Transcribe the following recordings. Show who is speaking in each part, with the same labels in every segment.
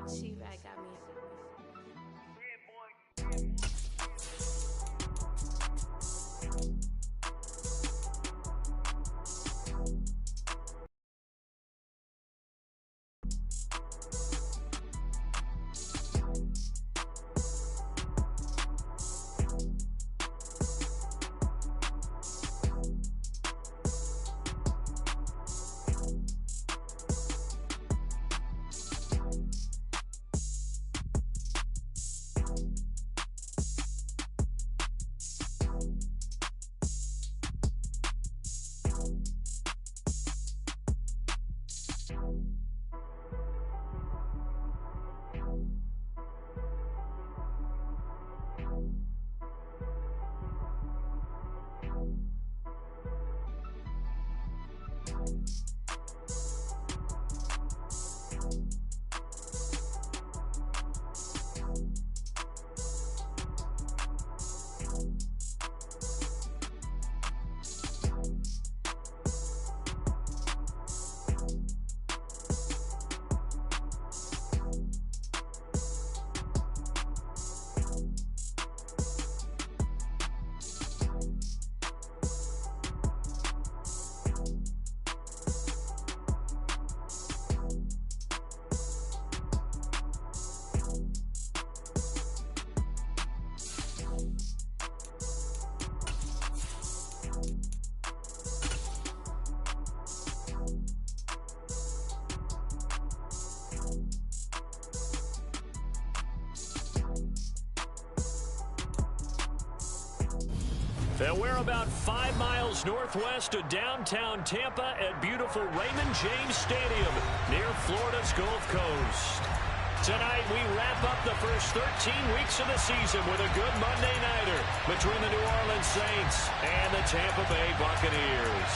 Speaker 1: She-Rag got me.
Speaker 2: And we're about 5 miles northwest of downtown Tampa at beautiful Raymond James Stadium near Florida's Gulf Coast. Tonight, we wrap up the first 13 weeks of the season with a good Monday nighter between the New Orleans Saints and the Tampa Bay Buccaneers.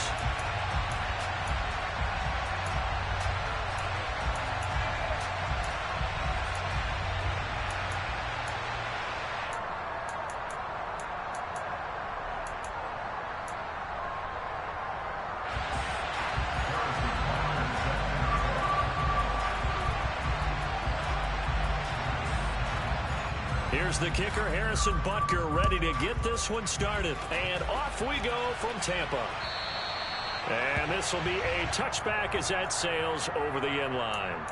Speaker 2: Here's the kicker, Harrison Butker, ready to get this one started. And off we go from Tampa. And this will be a touchback as that sails over the end line.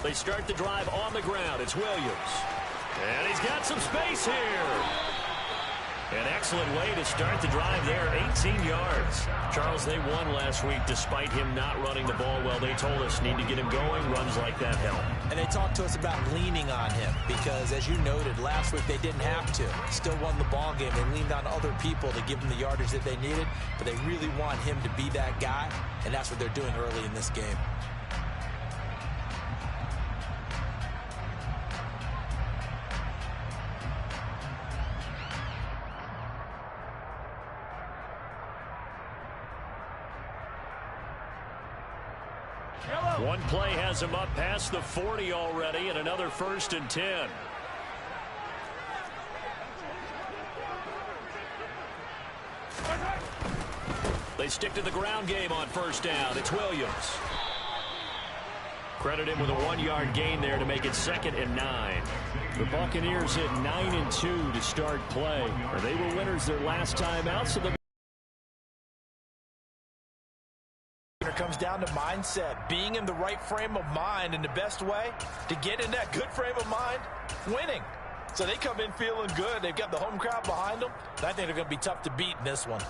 Speaker 2: They start the drive on the ground. It's Williams. And he's got some space here. An excellent way to start the drive there, 18 yards. Charles, they won last week despite him not running the ball well. They told us need to get him going. Runs like that help.
Speaker 3: And they talked to us about leaning on him because, as you noted, last week they didn't have to. Still won the ball game. They leaned on other people to give them the yardage that they needed, but they really want him to be that guy, and that's what they're doing early in this game.
Speaker 2: One play has him up past the 40 already, and another 1st and 10. They stick to the ground game on 1st down. It's Williams. Credit him with a 1-yard gain there to make it 2nd and 9. The Buccaneers hit 9-2 to start play. They were winners their last time out, so the
Speaker 3: comes down to mindset, being in the right frame of mind, and the best way to get in that good frame of mind, winning. So they come in feeling good. They've got the home crowd behind them. I think they're going to be tough to beat in this one.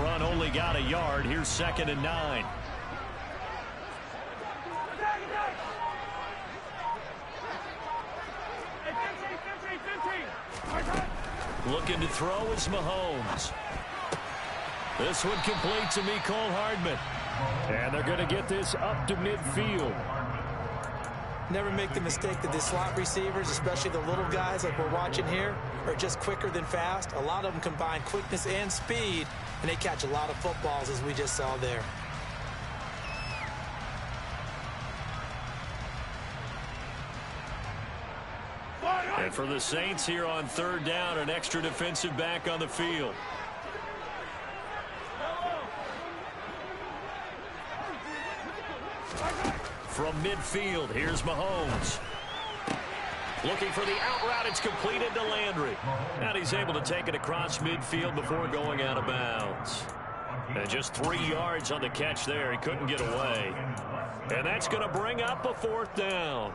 Speaker 2: run only got a yard. Here's 2nd and 9. Looking to throw is Mahomes. This one complete to Mecole Hardman. And they're going to get this up to midfield.
Speaker 3: Never make the mistake that the slot receivers, especially the little guys like we're watching here, are just quicker than fast. A lot of them combine quickness and speed, and they catch a lot of footballs, as we just saw there.
Speaker 2: And for the Saints here on 3rd down, an extra defensive back on the field. From midfield, here's Mahomes. Looking for the out route. It's completed to Landry. And he's able to take it across midfield before going out of bounds. And just 3 yards on the catch there. He couldn't get away. And that's going to bring up a 4th down.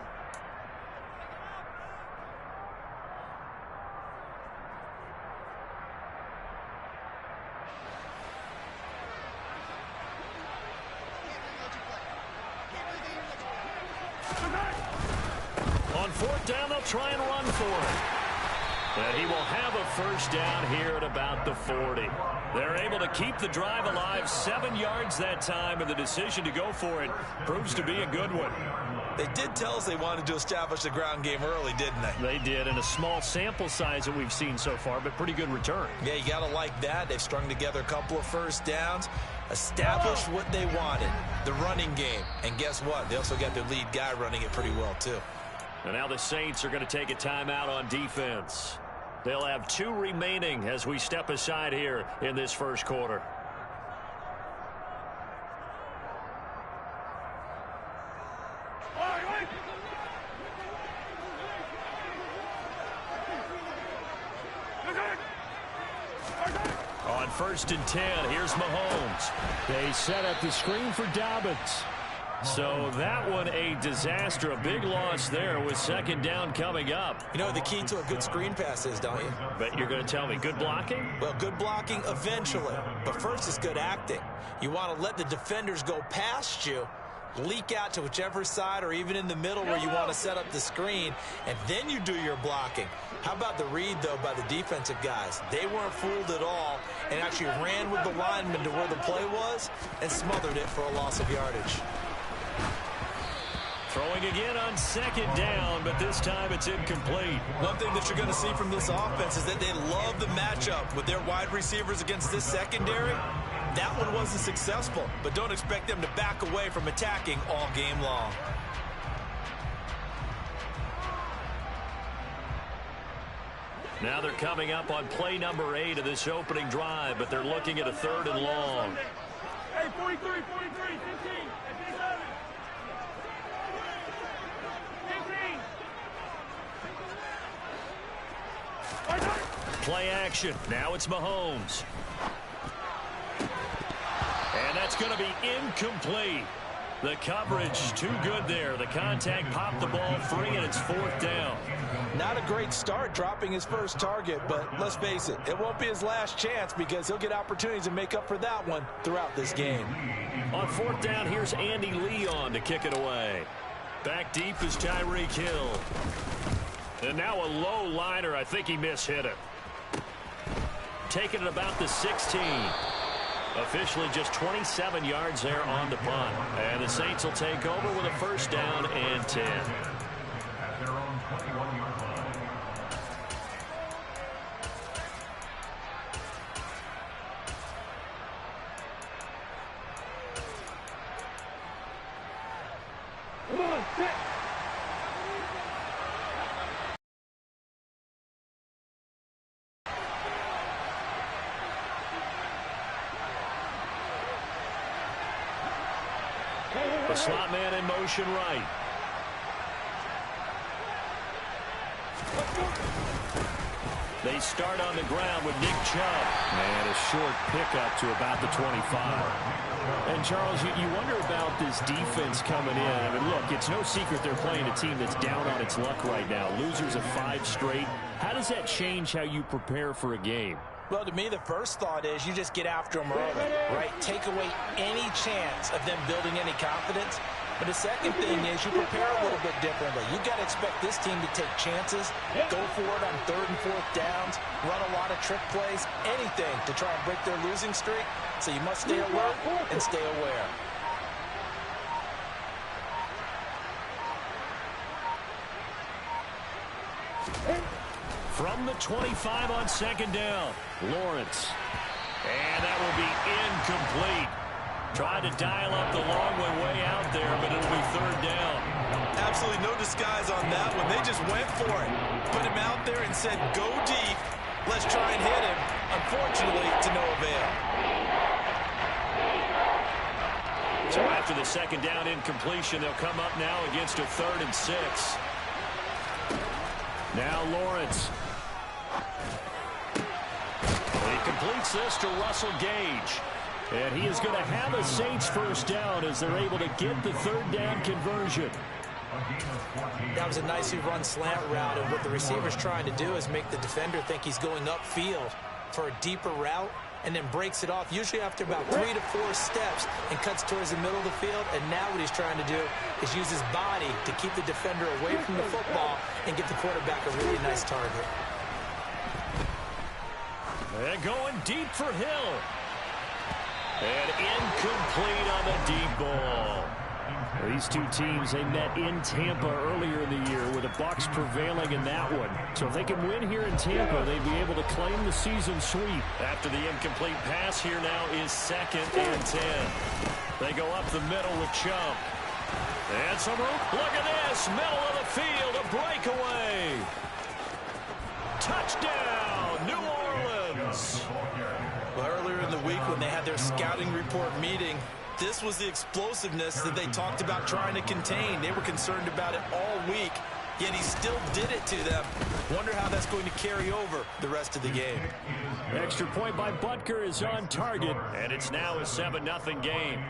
Speaker 2: On 4th down, they'll try and run for it. And he will have a 1st down here at about the 40. They're able to keep the drive alive. 7 yards that time, and the decision to go for it proves to be a good one.
Speaker 3: They did tell us they wanted to establish the ground game early, didn't they?
Speaker 2: They did, in a small sample size that we've seen so far, but pretty good return.
Speaker 3: Yeah, you got to like that. They've strung together a couple of 1st downs, established what they wanted, the running game. And guess what? They also got their lead guy running it pretty well, too.
Speaker 2: And now the Saints are going to take a timeout on defense. They'll have 2 remaining as we step aside here in this 1st quarter. On 1st and 10, here's Mahomes. They set up the screen for Dobbins. So that one a disaster, a big loss there with 2nd down coming up.
Speaker 3: You know the key to a good screen pass is, don't you?
Speaker 2: But you're going to tell me, good blocking?
Speaker 3: Well, good blocking eventually. But first is good acting. You want to let the defenders go past you, leak out to whichever side or even in the middle where you want to set up the screen, and then you do your blocking. How about the read, though, by the defensive guys? They weren't fooled at all and actually ran with the lineman to where the play was and smothered it for a loss of yardage.
Speaker 2: Throwing again on 2nd down, but this time it's incomplete.
Speaker 3: One thing that you're going to see from this offense is that they love the matchup with their wide receivers against this secondary. That one wasn't successful, but don't expect them to back away from attacking all game long.
Speaker 2: Now they're coming up on play number 8 of this opening drive, but they're looking at a 3rd and long.
Speaker 1: Hey, 43, 15.
Speaker 2: Play action. Now it's Mahomes. And that's going to be incomplete. The coverage too good there. The contact popped the ball free, and it's 4th down.
Speaker 3: Not a great start dropping his first target, but let's face it, it won't be his last chance because he'll get opportunities to make up for that one throughout this game.
Speaker 2: On 4th down, here's Andy Leon to kick it away. Back deep is Tyreek Hill. And now a low liner. I think he mishit it. Taking it about the 16. Officially just 27 yards there on the punt. And the Saints will take over with a 1st down and 10.
Speaker 1: At their own 21-yard line. Come on, sit.
Speaker 2: The slot man in motion right. They start on the ground with Nick Chubb. And a short pickup to about the 25. And, Charles, you wonder about this defense coming in. I mean, look, it's no secret they're playing a team that's down on its luck right now. Losers of 5 straight. How does that change how you prepare for a game?
Speaker 3: Well, to me, the first thought is you just get after them early, right? Take away any chance of them building any confidence. But the second thing is you prepare a little bit differently. You've got to expect this team to take chances, go for it on 3rd and 4th downs, run a lot of trick plays, anything to try and break their losing streak. So you must stay alert and stay aware.
Speaker 2: From the 25 on 2nd down, Lawrence. And that will be incomplete. Tried to dial up the long way out there, but it'll be 3rd down.
Speaker 3: Absolutely no disguise on that one. They just went for it. Put him out there and said, go deep. Let's try and hit him. Unfortunately, to no avail.
Speaker 2: So after the 2nd down incompletion, they'll come up now against a 3rd and 6. Now Lawrence. He completes this to Russell Gage. And he is going to have a Saints first down as they're able to get the 3rd down conversion.
Speaker 3: That was a nicely run slant route, and what the receiver's trying to do is make the defender think he's going upfield for a deeper route and then breaks it off, usually after about 3 to 4 steps, and cuts towards the middle of the field. And now what he's trying to do is use his body to keep the defender away from the football and get the quarterback a really nice target.
Speaker 2: And going deep for Hill. And incomplete on the deep ball. These two teams, they met in Tampa earlier in the year with the Bucs prevailing in that one. So if they can win here in Tampa, they'd be able to claim the season sweep. After the incomplete pass, here now is 2nd and 10. They go up the middle with Chump. And some room. Look at this. Middle of the field, a breakaway. Touchdown, New Orleans.
Speaker 3: Well, earlier in the week when they had their scouting report meeting, this was the explosiveness that they talked about trying to contain. They were concerned about it all week, yet he still did it to them. Wonder how that's going to carry over the rest of the game.
Speaker 2: Extra point by Butker is on target, and it's now a 7-0 game.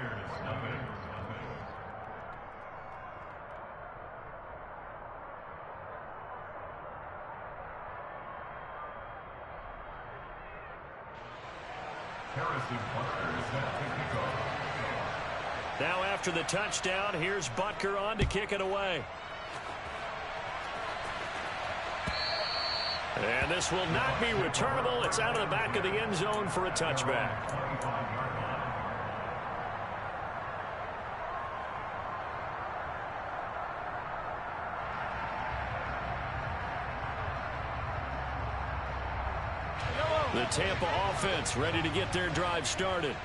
Speaker 2: Now after the touchdown, here's Butker on to kick it away. And this will not be returnable. It's out of the back of the end zone for a touchback. The Tampa offense ready to get their drive started.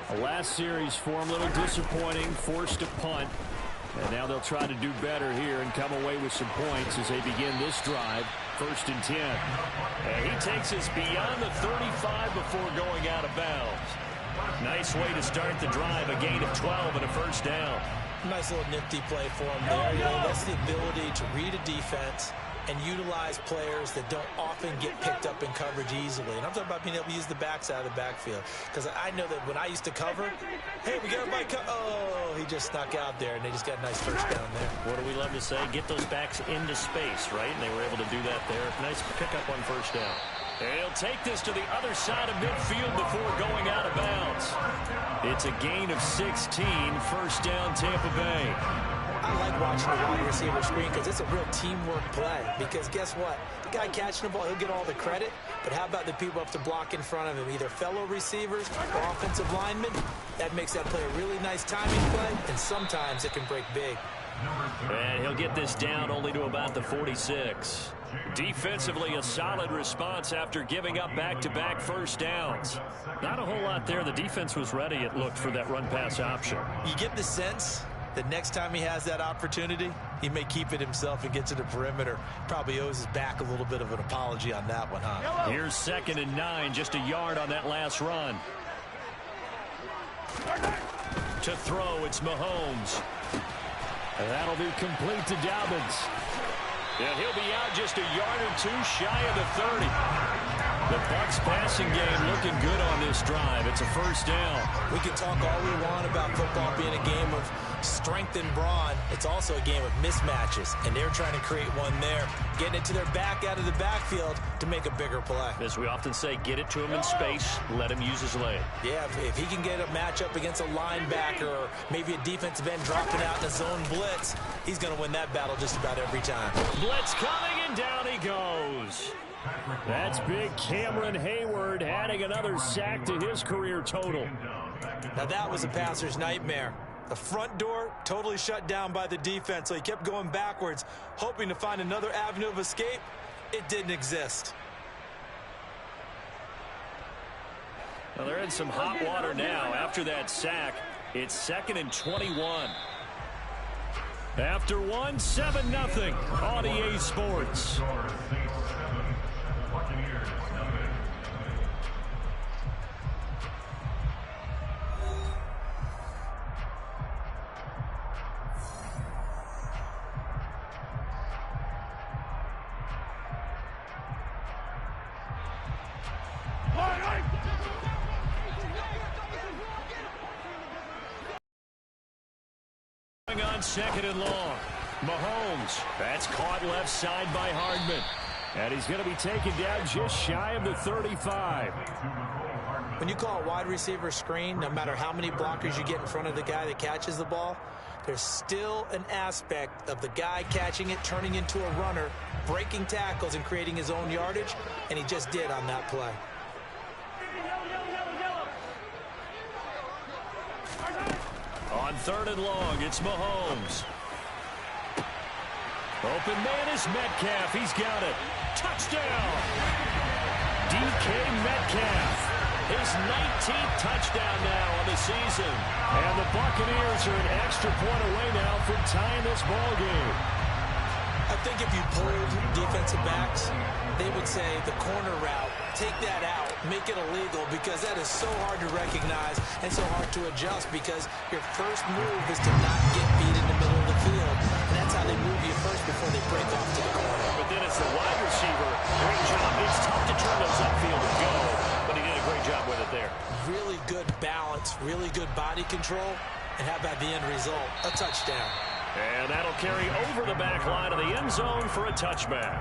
Speaker 2: The last series for them, a little disappointing, forced to punt. And now they'll try to do better here and come away with some points as they begin this drive, 1st and 10. And he takes us beyond the 35 before going out of bounds. Nice way to start the drive, a gain of 12 and a first down.
Speaker 3: Nice little nifty play for him there. You know, that's the ability to read a defense and utilize players that don't often get picked up in coverage easily. And I'm talking about being able to use the backs out of the backfield. Because I know that when I used to cover, hey, we got my oh, he just snuck out there, and they just got a nice first down there.
Speaker 2: What do we love to say? Get those backs into space, right? And they were able to do that there. Nice pickup on first down. And he'll take this to the other side of midfield before going out of bounds. It's a gain of 16, first down Tampa Bay.
Speaker 3: I like watching the wide receiver screen because it's a real teamwork play. Because guess what? The guy catching the ball, he'll get all the credit. But how about the people up to block in front of him? Either fellow receivers or offensive linemen. That makes that play a really nice timing play. And sometimes it can break big.
Speaker 2: And he'll get this down only to about the 46. Defensively, a solid response after giving up back-to-back first downs. Not a whole lot there. The defense was ready, it looked, for that run-pass option.
Speaker 3: You get the sense that next time he has that opportunity, he may keep it himself and get to the perimeter. Probably owes his back a little bit of an apology on that one, huh?
Speaker 2: Here's 2nd and 9, just a yard on that last run. To throw, it's Mahomes. And that'll be complete to Dobbins. And he'll be out just a yard or two shy of the 30. The Bucs passing game looking good on this drive. It's a first down.
Speaker 3: We can talk all we want about football being a game of strength and brawn. It's also a game of mismatches, and they're trying to create one there, getting it to their back out of the backfield to make a bigger play.
Speaker 2: As we often say, get it to him in space, let him use his leg.
Speaker 3: Yeah, if he can get a matchup against a linebacker or maybe a defensive end dropping out in a zone blitz, he's going to win that battle just about every time.
Speaker 2: Blitz coming, and down he goes. That's big Cameron Hayward adding another sack to his career total.
Speaker 3: Now that was a passer's nightmare. The front door totally shut down by the defense, so he kept going backwards, hoping to find another avenue of escape. It didn't exist.
Speaker 2: Well, they're in some hot water now after that sack. It's 2nd and 21. After one, 7-0 on EA Sports. On 2nd and long. Mahomes. That's caught left side by Hardman. And he's going to be taken down just shy of the 35.
Speaker 3: When you call a wide receiver screen, no matter how many blockers you get in front of the guy that catches the ball, there's still an aspect of the guy catching it, turning into a runner, breaking tackles and creating his own yardage, and he just did on that play.
Speaker 2: On 3rd and long, it's Mahomes. Open man is Metcalf. He's got it. Touchdown! DK Metcalf. His 19th touchdown now on the season. And the Buccaneers are an extra point away now from tying this ball game.
Speaker 3: I think if you polled defensive backs, they would say the corner route, take that out, make it illegal, because that is so hard to recognize and so hard to adjust, because your first move is to not get beat in the middle of the field. And that's how they move you first before they break off to the corner.
Speaker 2: But then it's the wide receiver. Great job. It's tough to turn those upfield and go, but he did a great job with it there.
Speaker 3: Really good balance, really good body control, and how about the end result? A touchdown.
Speaker 2: And that'll carry over the back line of the end zone for a touchback.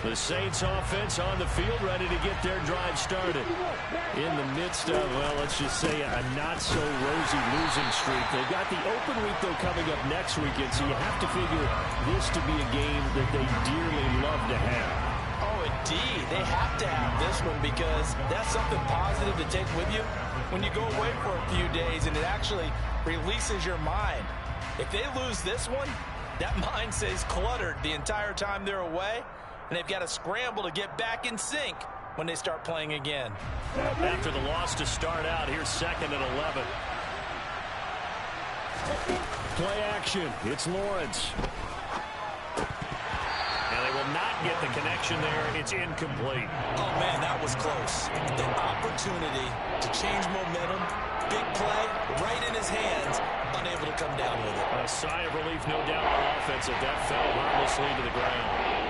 Speaker 2: The Saints offense on the field, ready to get their drive started. In the midst of, well, let's just say a not-so-rosy losing streak. They've got the open week, though, coming up next weekend, so you have to figure this to be a game that they dearly love to have.
Speaker 3: Oh, indeed. They have to have this one, because that's something positive to take with you when you go away for a few days, and it actually releases your mind. If they lose this one, that mind stays cluttered the entire time they're away, and they've got to scramble to get back in sync when they start playing again.
Speaker 2: After the loss to start out, here's 2nd and 11. Play action. It's Lawrence. And they will not get the connection there. It's incomplete.
Speaker 3: Oh, man, that was close. The opportunity to change momentum, big play, right in his hands, unable to come down with it.
Speaker 2: A sigh of relief, no doubt, on offense if that fell harmlessly to the ground.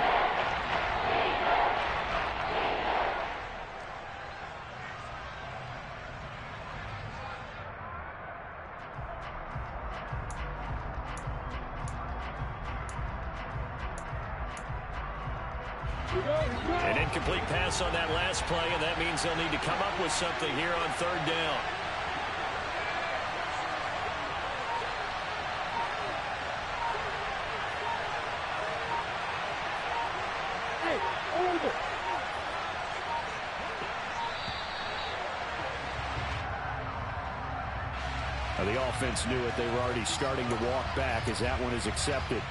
Speaker 2: An incomplete pass on that last play, and that means they'll need to come up with something here on 3rd down. Now, the offense knew it. They were already starting to walk back as that one is accepted.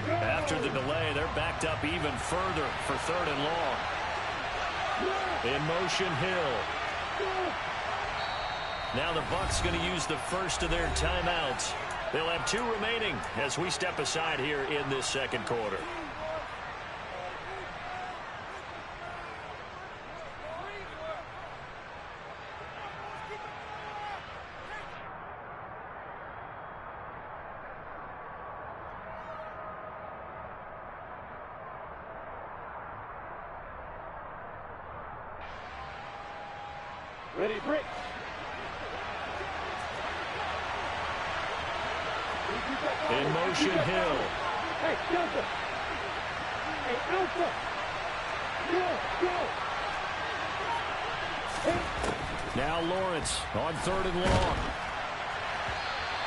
Speaker 2: After the delay, they're backed up even further for 3rd and long. In motion, Hill. Now the Bucs going to use the first of their timeouts. They'll have 2 remaining as we step aside here in this second quarter.
Speaker 1: Ready, break.
Speaker 2: In motion, Hill.
Speaker 1: Hey, Delta. Hey, Alpha. Go. Hey.
Speaker 2: Now Lawrence on 3rd and long.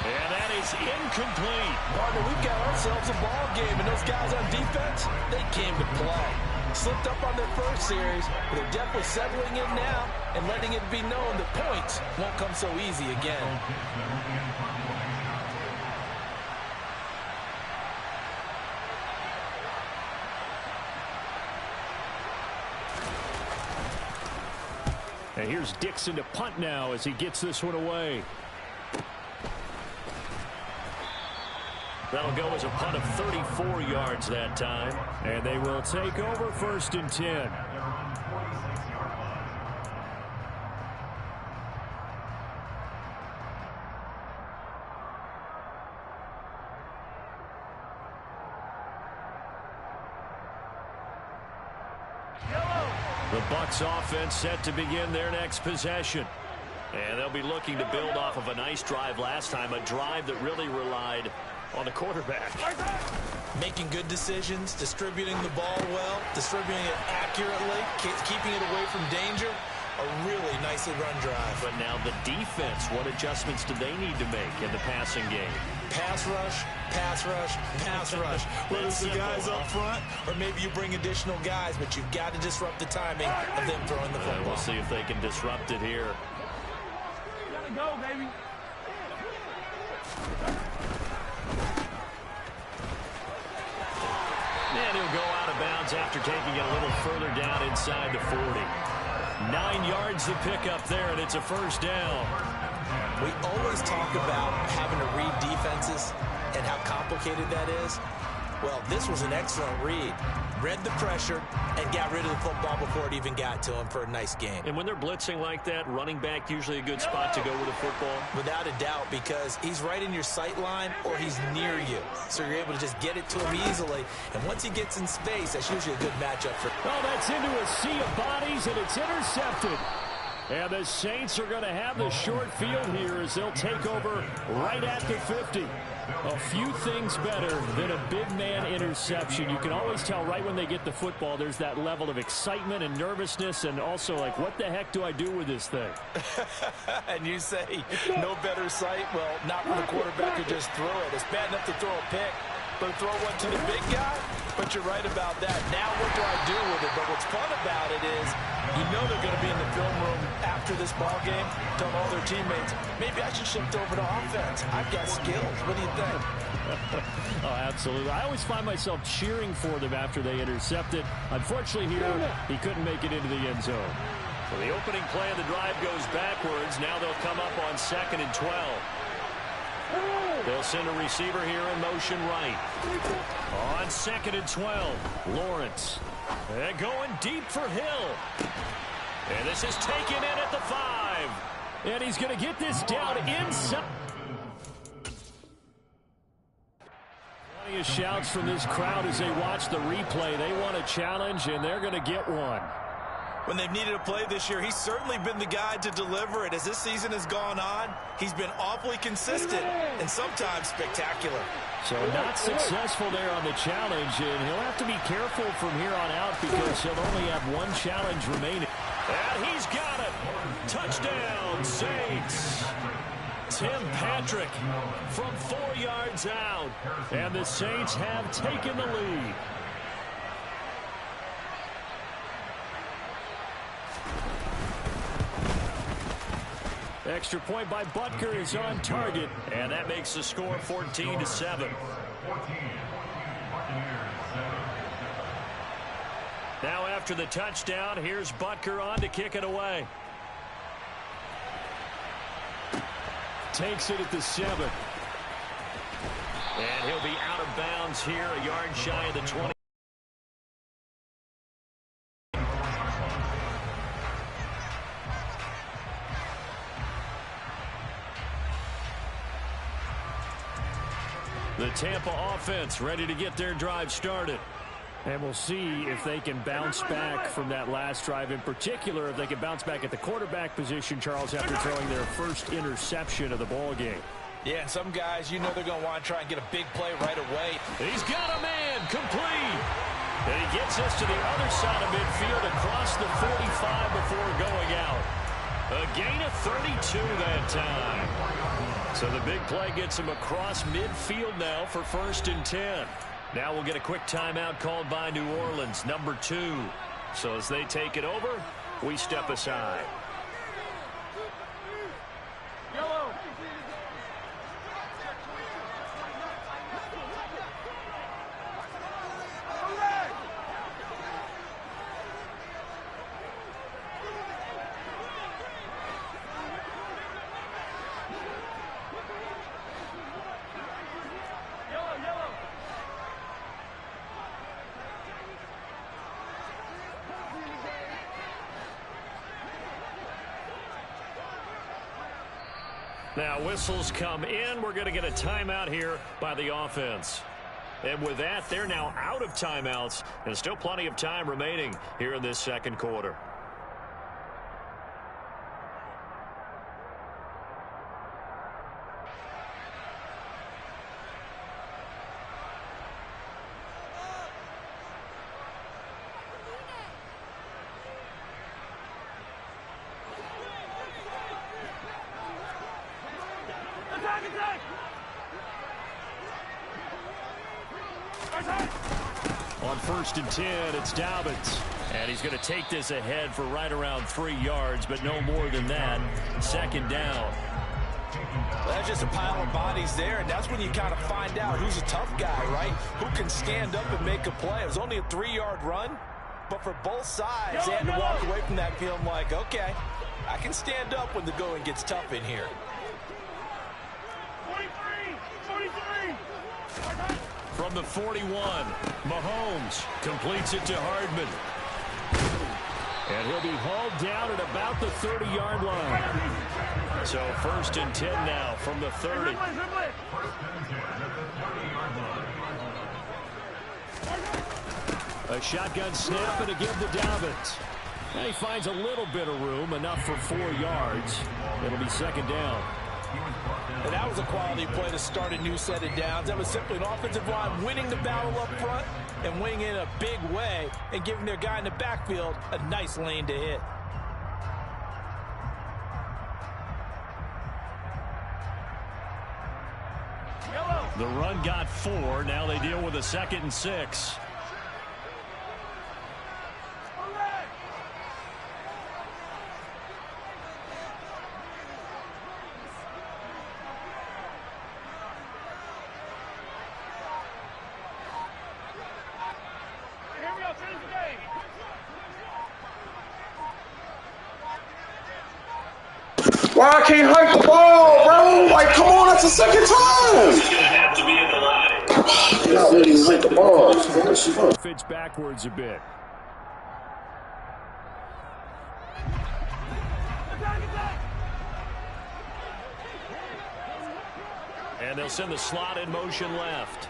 Speaker 2: And that is incomplete.
Speaker 3: Partner, we've got ourselves a ball game, and those guys on defense, they came to play. Slipped up on their first series, but they're definitely settling in now and letting it be known that points won't come so easy again.
Speaker 2: And here's Dixon to punt now as he gets this one away. That'll go as a punt of 34 yards that time. And they will take over 1st and 10. The Bucs offense set to begin their next possession. And they'll be looking to build off of a nice drive last time, a drive that really relied on the quarterback.
Speaker 3: Making good decisions, distributing the ball well, distributing it accurately, keeping it away from danger. A really nicely run drive.
Speaker 2: But now the defense, what adjustments do they need to make in the passing game?
Speaker 3: Pass rush, pass rush, pass rush. Whether it's the guys up front or maybe you bring additional guys, but you've got to disrupt the timing of them throwing the football.
Speaker 2: We'll see if they can disrupt it here.
Speaker 1: Gotta go, baby.
Speaker 2: And he'll go out of bounds after taking it a little further down inside the 40. 9 yards to pick up there, and it's a 1st down.
Speaker 3: We always talk about having to read defenses and how complicated that is. Well, this was an excellent read. Read the pressure and got rid of the football before it even got to him for a nice game.
Speaker 2: And when they're blitzing like that, running back usually a good spot to go with the football?
Speaker 3: Without a doubt, because he's right in your sight line or he's near you. So you're able to just get it to him easily. And once he gets in space, that's usually a good matchup for him.
Speaker 2: Oh, that's into a sea of bodies, and it's intercepted. And the Saints are going to have the short field here as they'll take over right at the 50. A few things better than a big man interception. You can always tell right when they get the football, there's that level of excitement and nervousness, and also like, what the heck do I do with this thing?
Speaker 3: And you say, no better sight? Well, not for the quarterback who just threw it. It's bad enough to throw a pick, but throw one to the big guy? But you're right about that. Now what do I do with it? But what's fun about it is you know they're going to be in the film room after this ball game, telling all their teammates, maybe I should shift over to offense. I've got skills. What do you think?
Speaker 2: Oh, absolutely. I always find myself cheering for them after they intercept it. Unfortunately here, he couldn't make it into the end zone. So the opening play of the drive goes backwards. Now they'll come up on 2nd and 12. They'll send a receiver here in motion right. On 2nd and 12, Lawrence. And going deep for Hill. And this is taken in at the 5. And he's going to get this down inside. Plenty of shouts from this crowd as they watch the replay. They want a challenge, and they're going to get one.
Speaker 3: When they've needed a play this year, he's certainly been the guy to deliver it. As this season has gone on, he's been awfully consistent and sometimes spectacular.
Speaker 2: So not successful there on the challenge, and he'll have to be careful from here on out because he'll only have one challenge remaining. And he's got it. Touchdown, Saints. Tim Patrick from 4 yards out. And the Saints have taken the lead. Extra point by Butker is on target, and that makes the score 14-7. after the touchdown. Here's Butker on to kick it away.
Speaker 4: Takes it at the 7.
Speaker 2: And he'll be out of bounds here, a yard shy of the 20. The Tampa offense ready to get their drive started.
Speaker 4: And we'll see if they can bounce back from that last drive. In particular, if they can bounce back at the quarterback position, Charles, after throwing their first interception of the ball game.
Speaker 3: Yeah, and some guys, you know they're going to want to try and get a big play right away.
Speaker 2: He's got a man complete. And he gets us to the other side of midfield across the 45 before going out. A gain of 32 that time. So the big play gets him across midfield now for 1st and 10. Now we'll get a quick timeout called by New Orleans, number 2. So as they take it over, we step aside.
Speaker 1: Yellow.
Speaker 2: Now whistles come in. We're going to get a timeout here by the offense. And with that, they're now out of timeouts and still plenty of time remaining here in this second quarter. On 1st and 10, it's Dobbins. And he's going to take this ahead for right around 3 yards, but no more than that. 2nd down.
Speaker 3: That's just a pile of bodies there, and that's when you kind of find out who's a tough guy, right? Who can stand up and make a play. It was only a 3-yard run, but for both sides, they had to walk away from that feeling like, okay, I can stand up when the going gets tough in here.
Speaker 1: 43.
Speaker 2: From the 41, Mahomes completes it to Hardman. And he'll be hauled down at about the 30-yard line. So 1st and 10 now from the 30. A shotgun snap and a give to Dobbins. And he finds a little bit of room, enough for 4 yards. It'll be 2nd down.
Speaker 3: And that was a quality play to start a new set of downs. That was simply an offensive line winning the battle up front and winning in a big way and giving their guy in the backfield a nice lane to hit.
Speaker 2: The run got 4. Now they deal with a 2nd and 6.
Speaker 5: Why I can't hike the ball, bro? Like, come on, that's the 2nd time.
Speaker 6: He's going to have to be in the line.
Speaker 5: You're not letting him hike the ball.
Speaker 4: Fits backwards a bit.
Speaker 2: And they'll send the slot in motion left.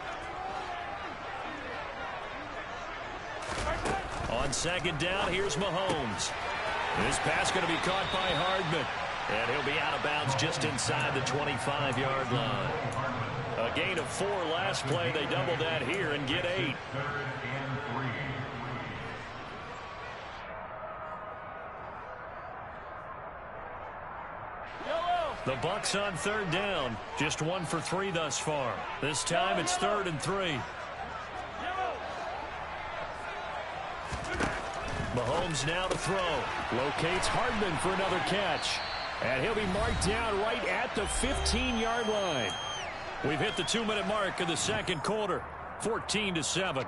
Speaker 2: On 2nd down, here's Mahomes. This pass going to be caught by Hardman. And he'll be out of bounds just inside the 25-yard line. A gain of 4 last play. They double that here and get 8. The Bucs on 3rd down. Just 1 for 3 thus far. This time it's 3rd and 3. Mahomes now to throw. Locates Hardman for another catch. And he'll be marked down right at the 15-yard line. We've hit the 2-minute mark of the second quarter. 14-7.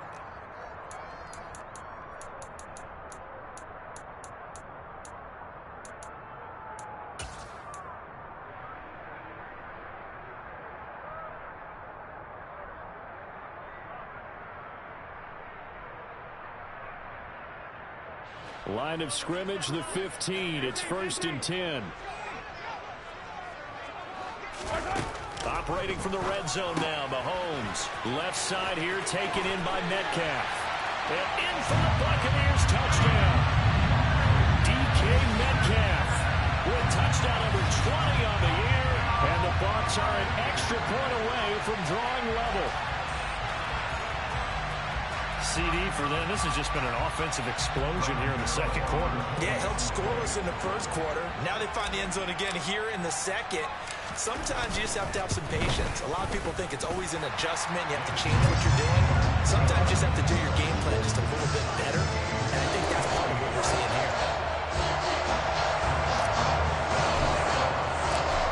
Speaker 4: Line of scrimmage, the 15. It's 1st and 10. Operating from the red zone now, Mahomes. Left side here, taken in by Metcalf. And in for the Buccaneers, touchdown. DK Metcalf with touchdown number 20 on the year. And the Bucs are an extra point away from drawing level. CD for them. This has just been an offensive explosion here in the second quarter.
Speaker 3: Yeah, held scoreless in the first quarter. Now they find the end zone again here in the second. Sometimes you just have to have some patience. A lot of people think it's always an adjustment. You have to change what you're doing. Sometimes you just have to do your game plan just a little bit better. And I think that's part of what we're seeing here.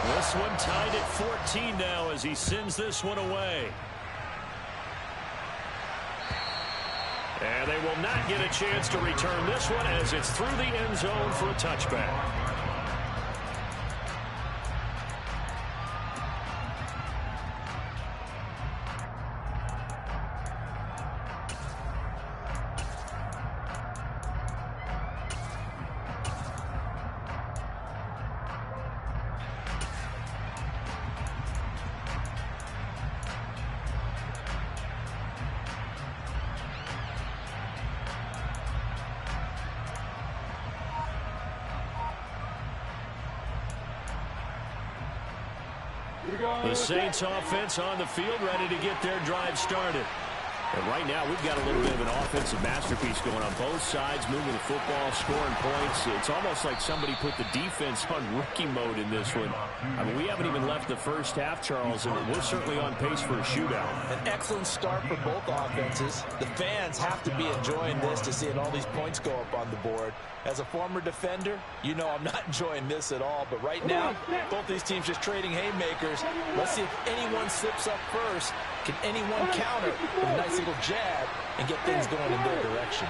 Speaker 2: This one tied at 14 now as he sends this one away. And they will not get a chance to return this one as it's through the end zone for a touchback. The Saints offense on the field, ready to get their drive started. And right now, we've got a little bit of an offensive masterpiece going on both sides, moving the football, scoring points. It's almost like somebody put the defense on rookie mode in this one. I mean, we haven't even left the first half, Charles, and we're certainly on pace for a shootout.
Speaker 3: An excellent start for both offenses. The fans have to be enjoying this to seeing all these points go up on the board. As a former defender, you know I'm not enjoying this at all. But right now, both these teams just trading haymakers. Let's see if anyone slips up first. Can anyone counter with a nice little jab and get things going in their direction?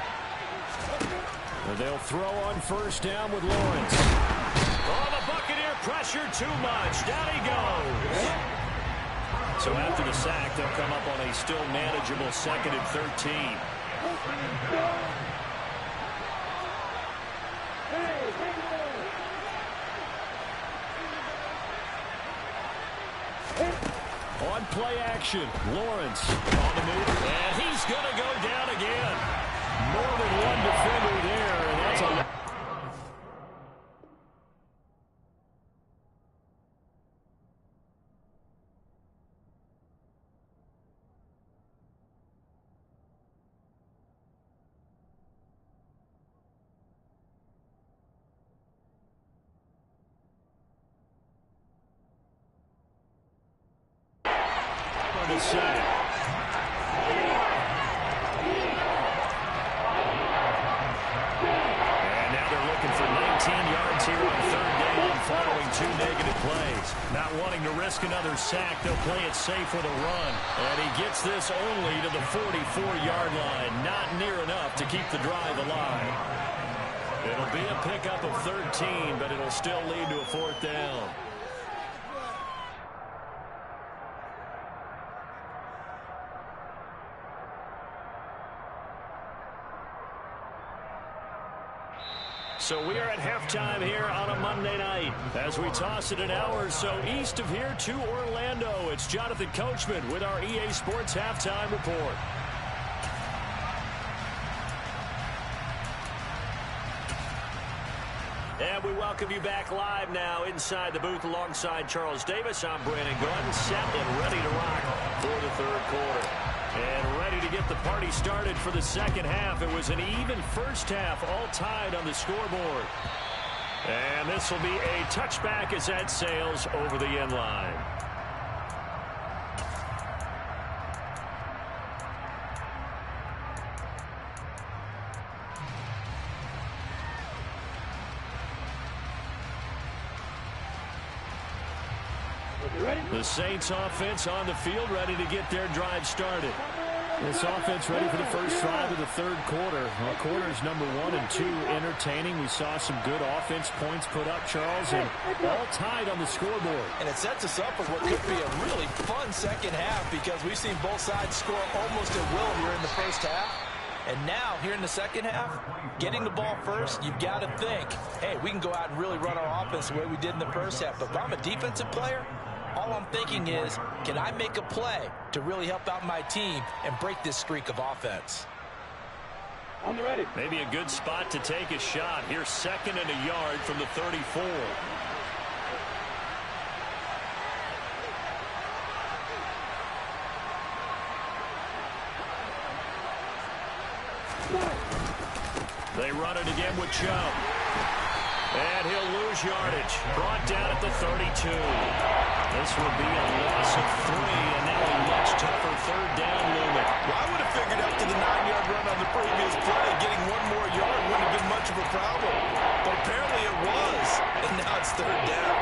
Speaker 2: And they'll throw on first down with Lawrence. Oh, the Buccaneer pressure too much. Down he goes. So after the sack, they'll come up on a still manageable 2nd and 13. On play action, Lawrence on the move, and he's going to go down again. More than one defender there, and that's a... the side. And now they're looking for 19 yards here on 3rd down following 2 negative plays. Not wanting to risk another sack, they'll play it safe with a run. And he gets this only to the 44-yard line. Not near enough to keep the drive alive. It'll be a pickup of 13, but it'll still lead to a 4th down. So we are at halftime here on a Monday night. As we toss it an hour or so east of here to Orlando, it's Jonathan Coachman with our EA Sports Halftime Report. And we welcome you back live now inside the booth alongside Charles Davis. I'm Brandon Gaudin, set and ready to rock for the 3rd quarter. And ready to get the party started for the 2nd half. It was an even first half, all tied on the scoreboard. And this will be a touchback as that sails over the end line. The Saints offense on the field, ready to get their drive started.
Speaker 4: This offense ready for the first drive of the 3rd quarter. Well, quarters number 1 and 2 entertaining. We saw some good offense points put up, Charles, and all tied on the scoreboard.
Speaker 3: And it sets us up for what could be a really fun 2nd half because we've seen both sides score almost at will here in the first half. And now, here in the second half, getting the ball first, you've got to think, hey, we can go out and really run our offense the way we did in the first half. But if I'm a defensive player, all I'm thinking is, can I make a play to really help out my team and break this streak of offense?
Speaker 1: On the ready.
Speaker 2: Maybe a good spot to take a shot. Here's 2nd and a yard from the 34. They run it again with Chubb. And he'll lose yardage. Brought down at the 32. This will be a loss of 3, and now a much tougher 3rd down looming.
Speaker 3: Well, I would have figured after the 9-yard run on the previous play, getting 1 more yard wouldn't have been much of a problem. But apparently it was, and now it's 3rd down.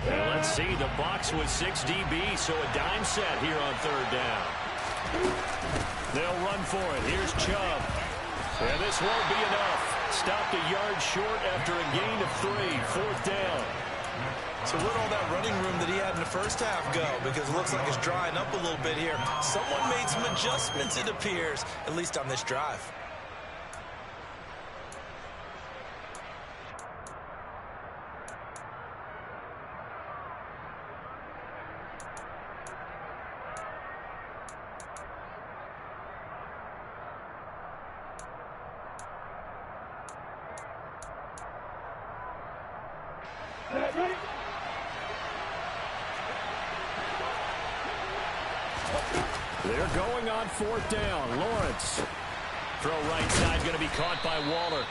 Speaker 2: Let's see, the Bucs with 6 DBs, so a dime set here on 3rd down. They'll run for it. Here's Chubb. And this won't be enough. Stopped a yard short after a gain of 3. 4th down.
Speaker 3: So where'd all that running room that he had in the first half go? Because it looks like it's drying up a little bit here. Someone made some adjustments, it appears, at least on this drive.
Speaker 2: They're going on 4th down. Lawrence. Throw right side going to be caught by Waller.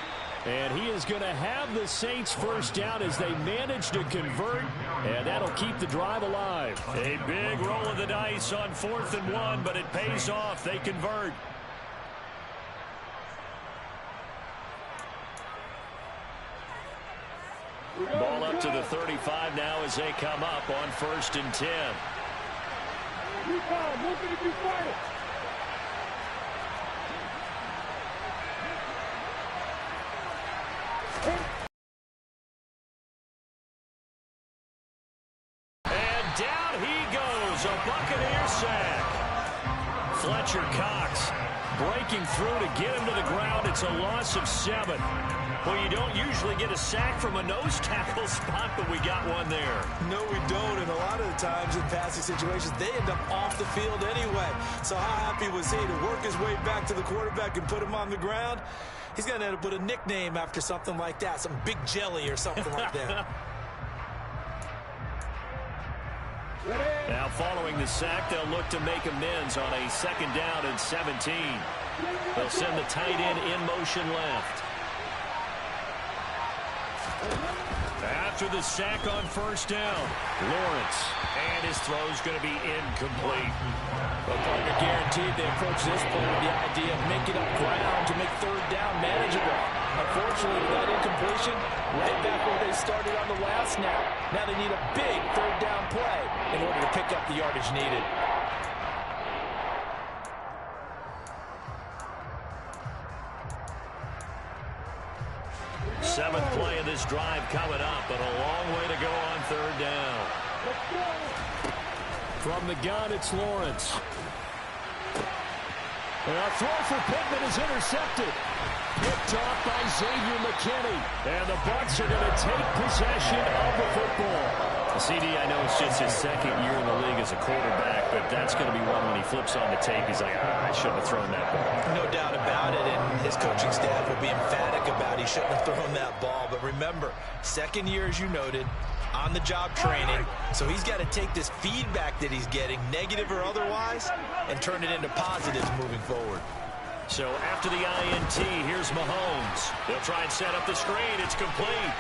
Speaker 2: And he is going to have the Saints 1st down as they manage to convert. And that'll keep the drive alive. A big roll of the dice on 4th and 1, but it pays off. They convert. Ball up to the 35 now as they come up on 1st and 10. And down he goes, a Buccaneer sack. Fletcher Cox breaking through to get him to the ground. It's a loss of 7. Well, you don't usually get a sack from a nose tackle spot, but we got one there.
Speaker 3: No, we don't, and a lot of the times in passing situations, they end up off the field anyway. So how happy was he to work his way back to the quarterback and put him on the ground? He's going to end up with a nickname after something like that, some Big Jelly or something like that.
Speaker 2: Now following the sack, they'll look to make amends on a 2nd down and 17. They'll send the tight end in motion left. After the sack on 1st down, Lawrence, and his throw's going to be incomplete.
Speaker 3: Well, partner guaranteed they approach this play with the idea of making up ground to make 3rd down manageable. Unfortunately, with that incompletion, right back where they started on the last snap. Now they need a big 3rd down play in order to pick up the yardage needed.
Speaker 2: Seventh play of this drive coming up, but a long way to go on 3rd down. From the gun, it's Lawrence. And a throw for Pittman is intercepted. Picked off by Xavier McKinney. And the Bucs are going to take possession of the football. CD, I know it's just his 2nd year in the league as a quarterback, but that's going to be one when he flips on the tape. He's like, I shouldn't have thrown that ball.
Speaker 3: No doubt about it, and his coaching staff will be emphatic about he shouldn't have thrown that ball. But remember, 2nd year, as you noted, on-the-job training. So he's got to take this feedback that he's getting, negative or otherwise, and turn it into positives moving forward.
Speaker 2: So after the INT, here's Mahomes. He'll try and set up the screen. It's complete.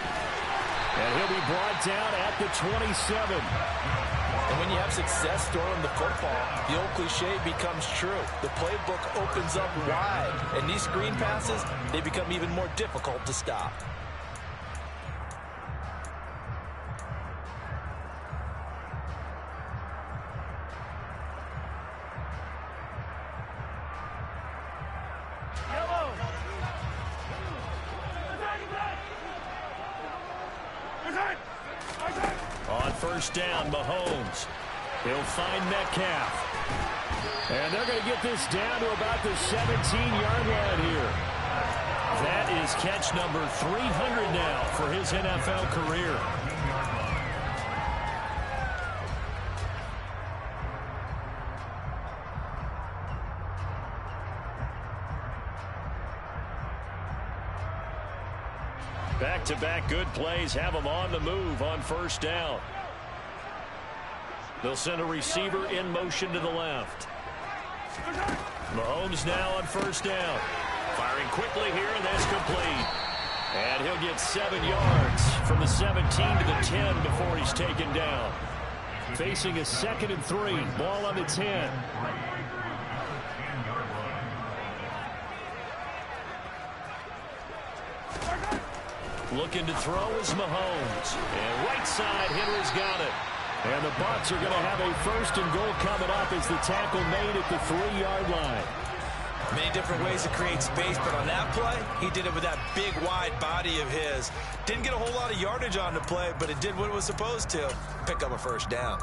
Speaker 2: And he'll be brought down at the 27.
Speaker 3: And when you have success throwing the football, the old cliche becomes true. The playbook opens up wide. And these screen passes, they become even more difficult to stop.
Speaker 2: On first down, Mahomes. He'll find Metcalf. And they're going to get this down to about the 17-yard line here. That is catch number 300 now for his NFL career. Back-to-back good plays have them on the move on first down. They'll send a receiver in motion to the left. Mahomes now on first down. Firing quickly here, and that's complete. And he'll get 7 yards from the 17 to the 10 before he's taken down. Facing a 2nd and 3. Ball on the 10. Looking to throw is Mahomes. And right side, Henry's got it. And the Bucs are going to have a 1st and goal coming up as the tackle made at the 3-yard line.
Speaker 3: Many different ways to create space, but on that play, he did it with that big, wide body of his. Didn't get a whole lot of yardage on the play, but it did what it was supposed to. Pick up a first down.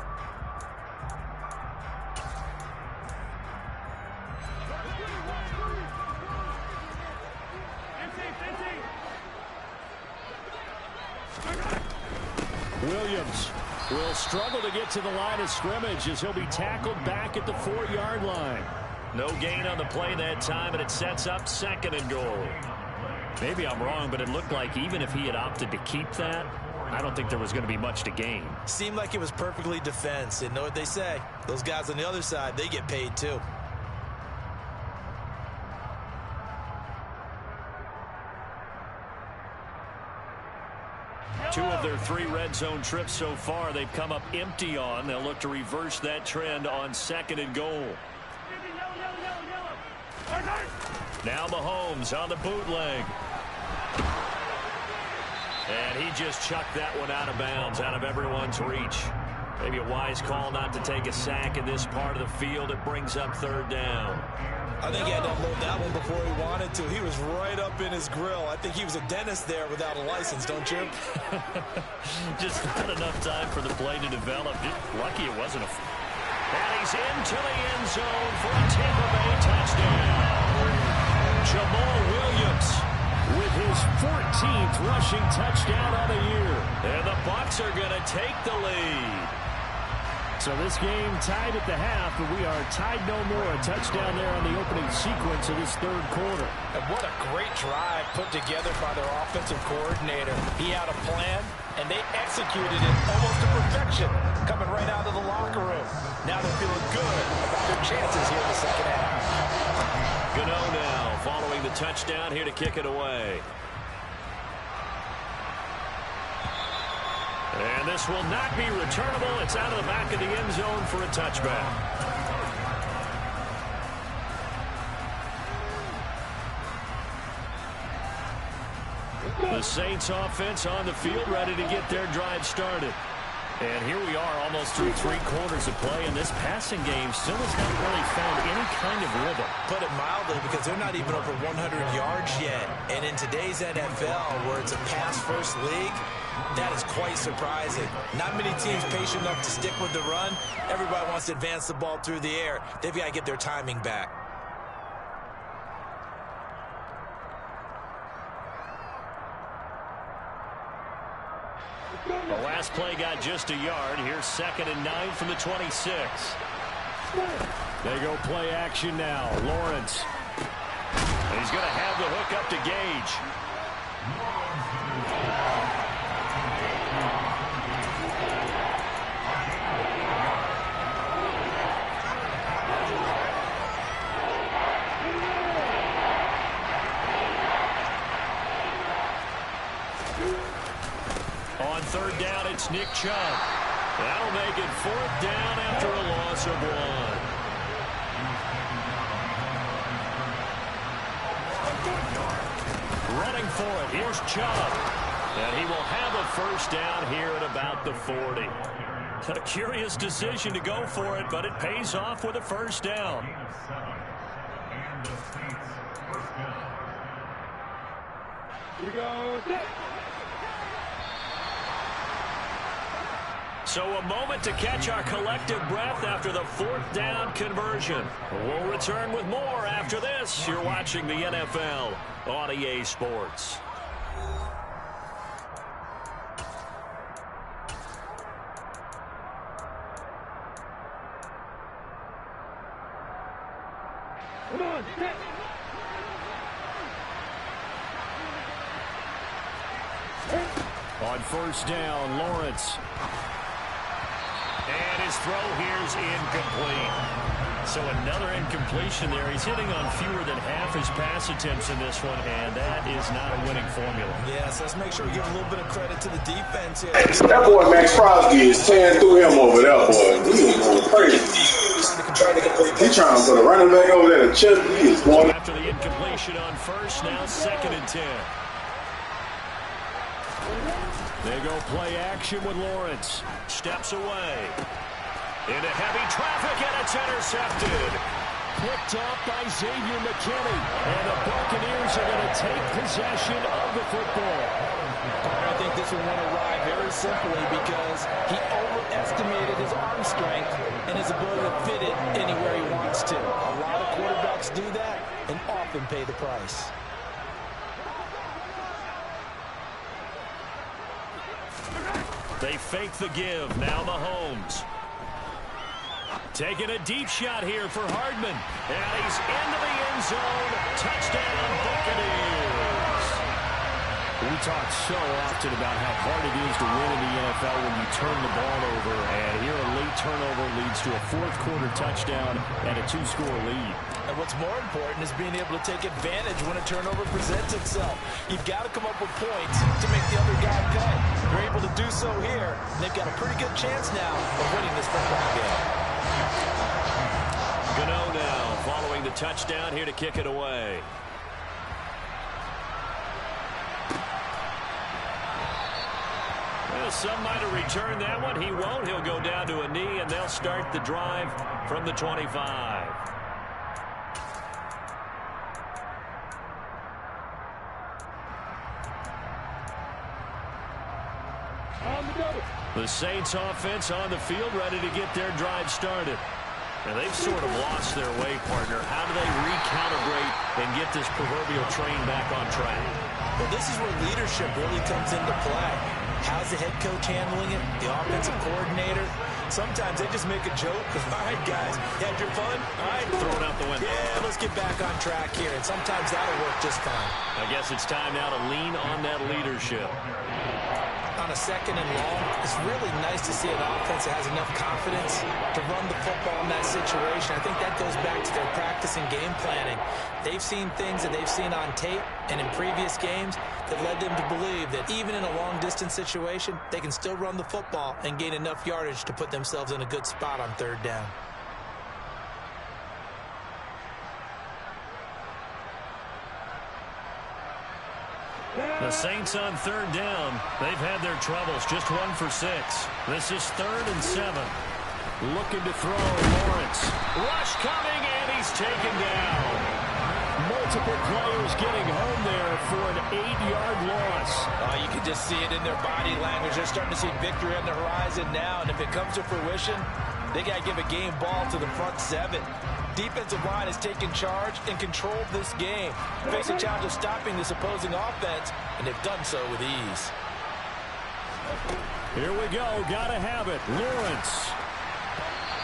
Speaker 2: Williams will struggle to get to the line of scrimmage as he'll be tackled back at the 4-yard line. No gain on the play that time, and it sets up 2nd and goal. Maybe I'm wrong, but it looked like even if he had opted to keep that, I don't think there was going to be much to gain.
Speaker 3: Seemed like it was perfectly defense. And know what they say? Those guys on the other side, they get paid too.
Speaker 2: Two of their 3 red zone trips so far they've come up empty on. They'll look to reverse that trend on 2nd and goal. Now Mahomes on the bootleg. And he just chucked that one out of bounds, out of everyone's reach. Maybe a wise call not to take a sack in this part of the field. It brings up 3rd down.
Speaker 3: I think he had to unload that one before he wanted to. He was right up in his grill. I think he was a dentist there without a license, don't you?
Speaker 2: Just not enough time for the play to develop. Just lucky it wasn't a... And he's into the end zone for a Tampa Bay touchdown. Jamal Williams with his 14th rushing touchdown of the year. And the Bucs are going to take the lead. So this game tied at the half, but we are tied no more. A touchdown there on the opening sequence of this 3rd quarter.
Speaker 3: And what a great drive put together by their offensive coordinator. He had a plan, and they executed it almost to perfection, coming right out of the locker room. Now they're feeling good about their chances here in the 2nd half.
Speaker 2: Gano now following the touchdown here to kick it away. And this will not be returnable. It's out of the back of the end zone for a touchback. The Saints offense on the field ready to get their drive started. And here we are almost through 3 quarters of play, and this passing game still has not really found any kind of rhythm.
Speaker 3: Put it mildly, because they're not even over 100 yards yet. And in today's NFL, where it's a pass-first league, that is quite surprising. Not many teams patient enough to stick with the run. Everybody wants to advance the ball through the air. They've got to get their timing back.
Speaker 2: The last play got just a yard. Here's 2nd and 9 from the 26. They go play action now. Lawrence. And he's going to have the hook up to Gage. On 3rd down, it's Nick Chubb. That'll make it 4th down after a loss of 1. Running for it, here's Chubb. And he will have a 1st down here at about the 40. A curious decision to go for it, but it pays off with a 1st down.
Speaker 1: Here we go.
Speaker 2: So a moment to catch our collective breath after the fourth down conversion. We'll return with more after this. You're watching the NFL on EA Sports.
Speaker 1: Come on, step.
Speaker 4: On first down, Lawrence.
Speaker 2: And his throw here's incomplete. So another incompletion there. He's hitting on fewer than half his pass attempts in this one, and that is not a winning formula.
Speaker 3: Yes, let's make sure we give a little bit of credit to the defense here.
Speaker 5: That boy Max Crosby is tearing through him over there, boy. He is going crazy. He's trying to put a running back over there to chip. He is going.
Speaker 2: After the incompletion on first, now 2nd and 10.
Speaker 4: They go play action with Lawrence.
Speaker 2: Steps away. Into heavy traffic, and it's intercepted.
Speaker 4: Picked off by Xavier McKinney. And the Buccaneers are going to take possession of the football.
Speaker 3: I think this one went awry very simply because he overestimated his arm strength and his ability to fit it anywhere he wants to. A lot of quarterbacks do that and often pay the price.
Speaker 2: They fake the give. Now Mahomes. Taking a deep shot here for Hardman. And he's into the end zone. Touchdown, Buccaneers.
Speaker 4: We talk so often about how hard it is to win in the NFL when you turn the ball over. And here a late turnover leads to a fourth-quarter touchdown and a 2-score lead.
Speaker 3: And what's more important is being able to take advantage when a turnover presents itself. You've got to come up with points to make the other guy pay. They're able to do so here. And they've got a pretty good chance now of winning this football game.
Speaker 2: Gano now following the touchdown here to kick it away. Well, some might have returned that one. He won't. He'll go down to a knee, and they'll start the drive from the 25. The Saints offense on the field ready to get their drive started. And they've sort of lost their way, partner. How do they recalibrate and get this proverbial train back on track?
Speaker 3: Well, this is where leadership really comes into play. How's the head coach handling it? The offensive coordinator? Sometimes they just make a joke because, all right, guys, you had your fun? All right.
Speaker 2: Throw it out the window.
Speaker 3: Yeah, let's get back on track here. And sometimes that'll work just fine.
Speaker 2: I guess it's time now to lean on that leadership.
Speaker 3: On a 2nd and long, it's really nice to see an offense that has enough confidence to run the football in that situation. I think that goes back to their practice and game planning. They've seen things that they've seen on tape and in previous games that led them to believe that even in a long-distance situation, they can still run the football and gain enough yardage to put themselves in a good spot on 3rd down.
Speaker 2: The Saints on 3rd down. They've had their troubles. Just 1 for 6. This is 3rd and 7.
Speaker 4: Looking to throw, Lawrence.
Speaker 2: Rush coming, and he's taken down.
Speaker 4: Multiple players getting home there for an 8-yard loss.
Speaker 3: You can just see it in their body language. They're starting to see victory on the horizon now, and if it comes to fruition, they got to give a game ball to the front 7. Defensive line has taken charge and controlled this game. Face a challenge of stopping this opposing offense, and they've done so with ease.
Speaker 4: Here we go. Gotta have it. Lawrence.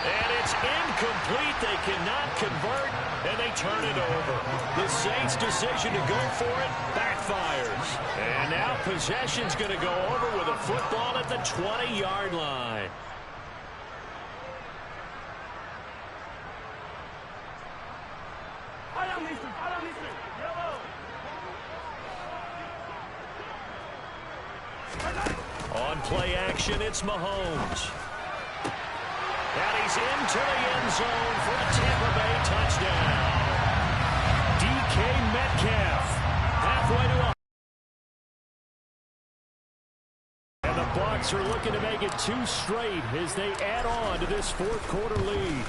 Speaker 2: And it's incomplete. They cannot convert, and they turn it over. The Saints' decision to go for it backfires. And now possession's going to go over with a football at the 20-yard line. On play action, it's Mahomes. And he's into the end zone for a Tampa Bay touchdown. DK Metcalf halfway to a...
Speaker 4: And the Bucs are looking to make it 2 straight as they add on to this 4th-quarter lead.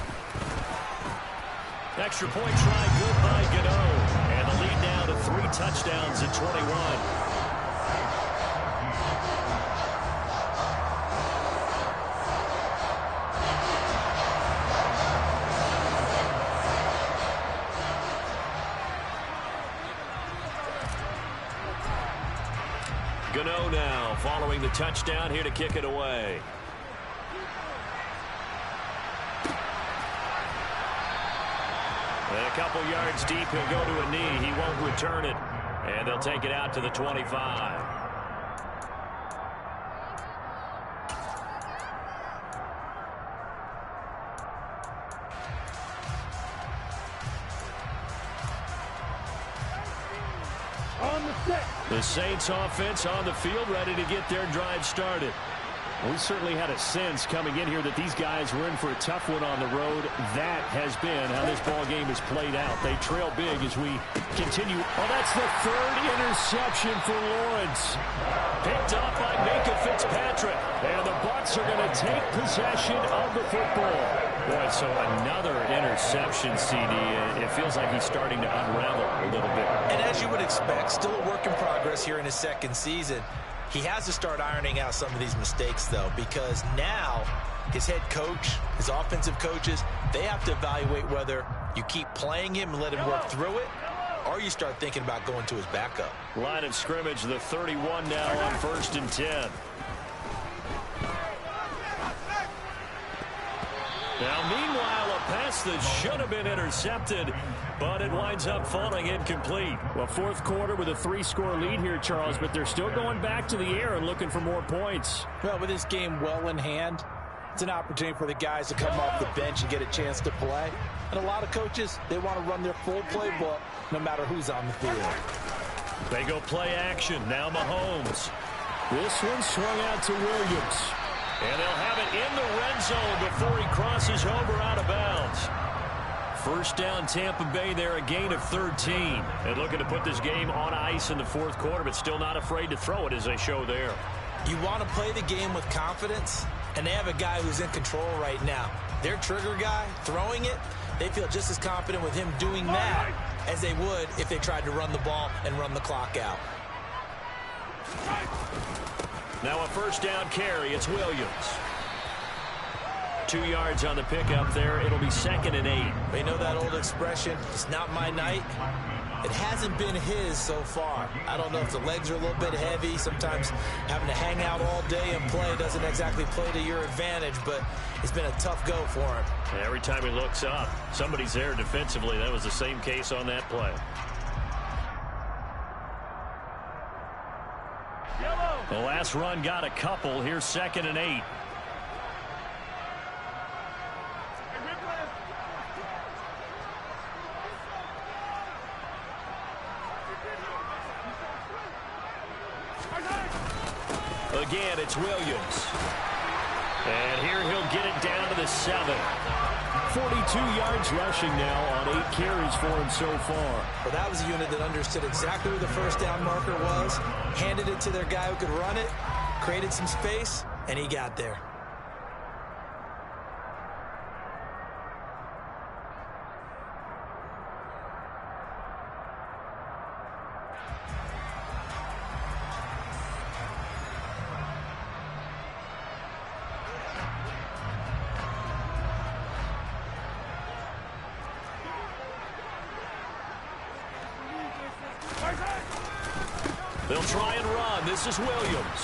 Speaker 2: Extra point try good by Gano. And the lead now to 3 touchdowns at 21. Gano now following the touchdown here to kick it away. And a couple yards deep, he'll go to a knee. He won't return it. And they'll take it out to the 25. The Saints offense on the field, ready to get their drive started.
Speaker 4: We certainly had a sense coming in here that these guys were in for a tough one on the road. That has been how this ball game has played out. They trail big as we continue. Oh, that's the third interception for Lawrence.
Speaker 2: Picked up by Minkah Fitzpatrick. And the Bucs are going to take possession of the football. Boy, so another interception, CD. It feels like he's starting to unravel a little bit.
Speaker 3: And as you would expect, still a work in progress here in his second season. He has to start ironing out some of these mistakes, though, because now his head coach, his offensive coaches, they have to evaluate whether you keep playing him and let him work through it, or you start thinking about going to his backup.
Speaker 2: Line of scrimmage, the 31 now on 1st and 10. Now, meanwhile, a pass that should have been intercepted, but it winds up falling incomplete.
Speaker 4: Well, fourth quarter with a 3-score lead here, Charles, but they're still going back to the air and looking for more points.
Speaker 3: Well, with this game well in hand, it's an opportunity for the guys to come off the bench and get a chance to play. And a lot of coaches, they want to run their full playbook no matter who's on the field.
Speaker 2: They go play action. Now Mahomes.
Speaker 4: This one swung out to Williams.
Speaker 2: And they'll have it in the red zone before he crosses over out of bounds. First down, Tampa Bay there, a gain of 13. And looking to put this game on ice in the fourth quarter, but still not afraid to throw it as they show there.
Speaker 3: You want to play the game with confidence, and they have a guy who's in control right now. Their trigger guy, throwing it, they feel just as confident with him doing that as they would if they tried to run the ball and run the clock out.
Speaker 2: Now a first down carry. It's Williams. 2 yards on the pickup there. It'll be 2nd and 8.
Speaker 3: They know that old expression, it's not my night. It hasn't been his so far. I don't know if the legs are a little bit heavy. Sometimes having to hang out all day and play doesn't exactly play to your advantage, but it's been a tough go for him.
Speaker 2: And every time he looks up, somebody's there defensively. That was the same case on that play. The last run got a couple. Here's 2nd and 8. Again, it's Williams. And here he'll get it down to the 7.
Speaker 4: 42 yards rushing now on 8 carries for him so far.
Speaker 3: Well, that was a unit that understood exactly where the first down marker was, handed it to their guy who could run it, created some space, and he got there.
Speaker 2: They'll try and run. This is Williams.